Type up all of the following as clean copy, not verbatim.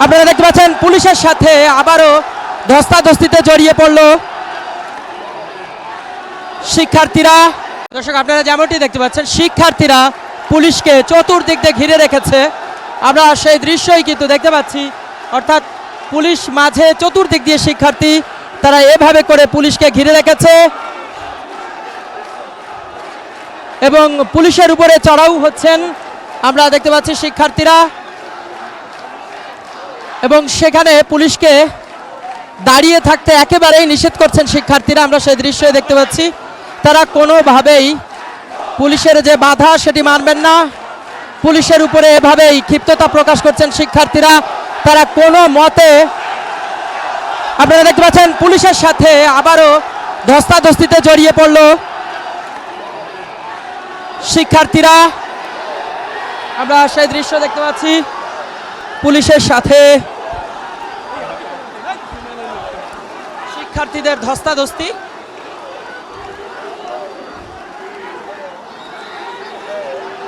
আপনারা দেখতে পাচ্ছেন পুলিশের সাথে আবারও ধস্তাধস্তিতে জড়িয়ে পড়ল শিক্ষার্থীরা। দর্শক, আপনারা যেমনটি দেখতে পাচ্ছেন, শিক্ষার্থীরা পুলিশকে চতুর্দিক দিয়ে ঘিরে রেখেছে। আমরা সেই দৃশ্যই কিন্তু দেখতে পাচ্ছি, অর্থাৎ পুলিশ মাঝে, চতুর্দিক দিয়ে শিক্ষার্থী, তারা এভাবে করে পুলিশকে ঘিরে রেখেছে এবং পুলিশের উপরে চড়াও হচ্ছেন আমরা দেখতে পাচ্ছি শিক্ষার্থীরা, এবং সেখানে পুলিশকে দাঁড়িয়ে থাকতে একেবারেই নিষেধ করছেন শিক্ষার্থীরা। আমরা সেই দৃশ্যই দেখতে পাচ্ছি, তারা কোনোভাবেই পুলিশের যে বাধা সেটি মানবেন না। পুলিশের উপরে এভাবেই ক্ষিপ্ততা প্রকাশ করছেন শিক্ষার্থীরা। তারা কোনো মতে, আপনারা দেখতে পাচ্ছেন পুলিশের সাথে আবারও ধস্তাধস্তিতে জড়িয়ে পড়ল শিক্ষার্থীরা। আমরা সেই দৃশ্য দেখতে পাচ্ছি, পুলিশের সাথে শিক্ষার্থীদের ধস্তাধস্তি।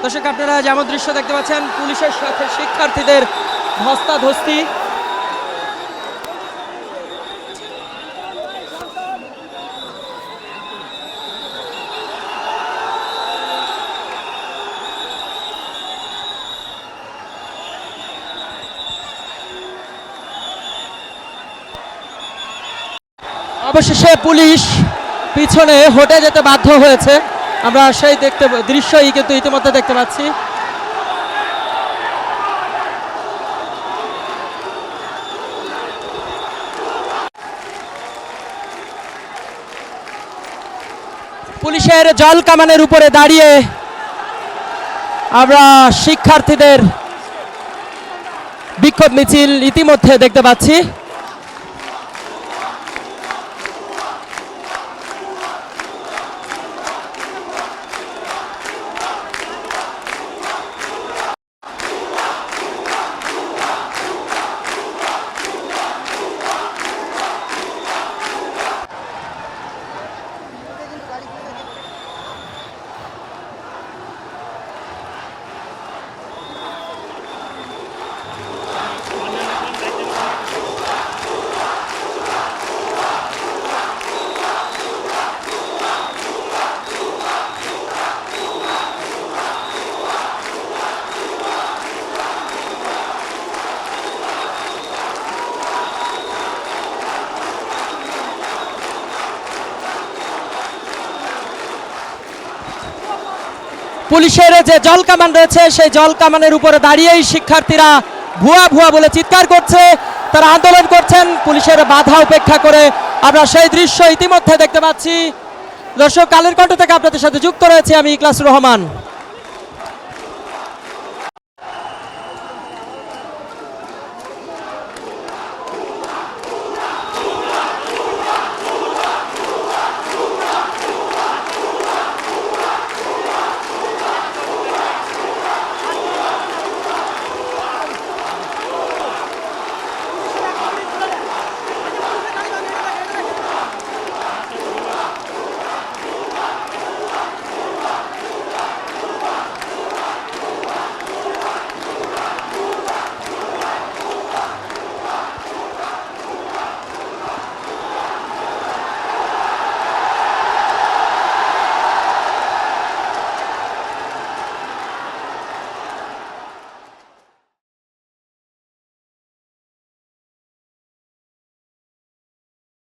দর্শক, আপনারা যেমন দৃশ্য দেখতে পাচ্ছেন, পুলিশের সাথে শিক্ষার্থীদের ধস্তাধস্তি। অবশেষে পুলিশ পিছনে হটে যেতে বাধ্য হয়েছে। আমরা সেই দৃশ্যই কিন্তু ইতিমধ্যে দেখতে পাচ্ছি। পুলিশের জল কামানের উপরে দাঁড়িয়ে আমরা শিক্ষার্থীদের বিক্ষোভ মিছিল ইতিমধ্যে দেখতে পাচ্ছি। পুলিশের যে জল কামান রয়েছে, সেই জল কামানের উপরে দাঁড়িয়েই শিক্ষার্থীরা ভুয়া ভুয়া বলে চিৎকার করছে। তারা আন্দোলন করছেন পুলিশের বাধা উপেক্ষা করে। আমরা সেই দৃশ্য ইতিমধ্যে দেখতে পাচ্ছি। দর্শক, কালের কণ্ঠ থেকে আপনাদের সাথে যুক্ত রয়েছে আমি ইখলাসুর রহমান।